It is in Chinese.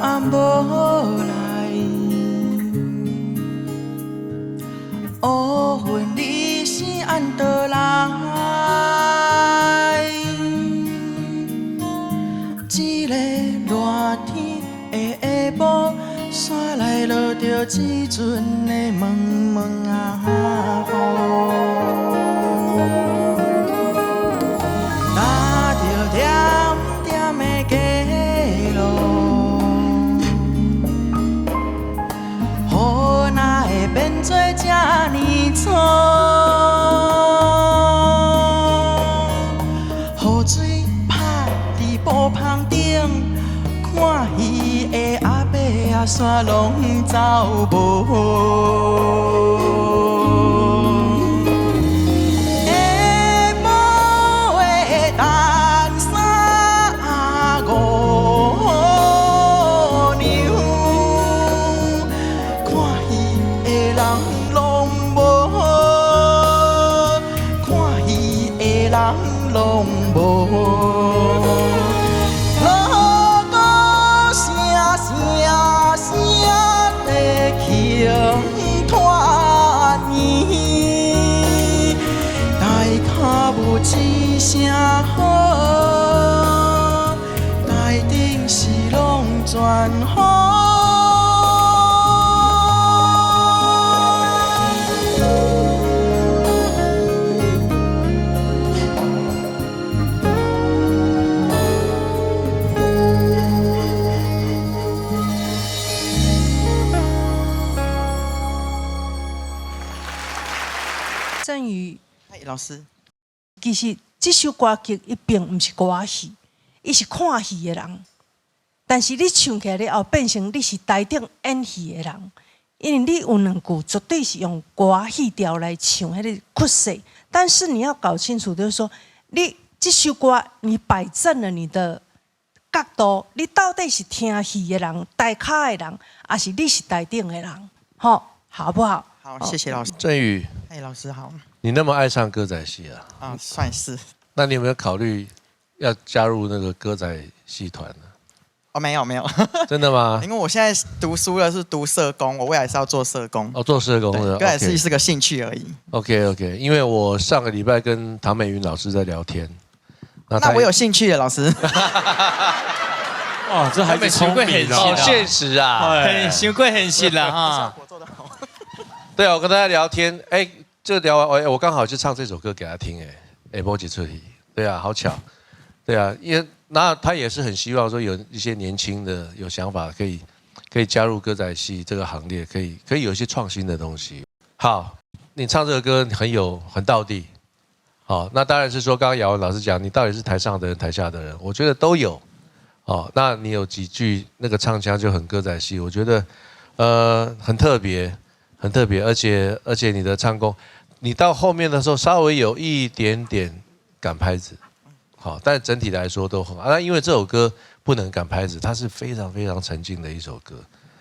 暗无来，乌云你是安倒来？一个热天的下晡，山内落着一阵的蒙蒙啊雨。踏着点点的街路，雨哪会变做这呢粗？雨水拍伫布棚顶，看戏的阿伯阿煞拢走无。拢无，锣鼓声声声地轻团圆，大脚舞一声好，台顶是拢全好。郑宇，老师，其实这首歌曲伊并不是歌戏，伊是看戏的人。但是你唱起来了后，变成你是台顶演戏的人，因为你有两句绝对是用歌戏调来唱迄个曲式。但是你要搞清楚，就是说，你这首歌你摆正了你的角度，你到底是听戏的人、台卡的人，还是你是台顶的人？好不好？好，谢谢老师。振宇，老师好。你那么爱唱歌仔戏啊？算是。那你有没有考虑要加入那个歌仔戏团呢？没有。真的吗？因为我现在读书了，是读社工，我未来是要做社工。做社工的，歌仔戏是个兴趣而已。OK， 因为我上个礼拜跟唐美云老师在聊天，那我有兴趣的老师。哇，这孩子聪明好现实啊，很羞愧很细了哈。对啊，我跟大家聊天，就聊完，我刚好就唱这首歌给他听，波吉彻体，对啊，好巧，对啊，那他也是很希望说有一些年轻的有想法可以加入歌仔戏这个行列，可以有一些创新的东西。好，你唱这个歌很道地，好，那当然是说刚刚雅文老师讲，你到底是台上的人台下的人，我觉得都有，那你有几句那个唱腔就很歌仔戏，我觉得很特别。很特别，而且你的唱功，你到后面的时候稍微有一点点赶拍子，好，但整体来说都很好。那因为这首歌不能赶拍子，它是非常非常沉静的一首歌。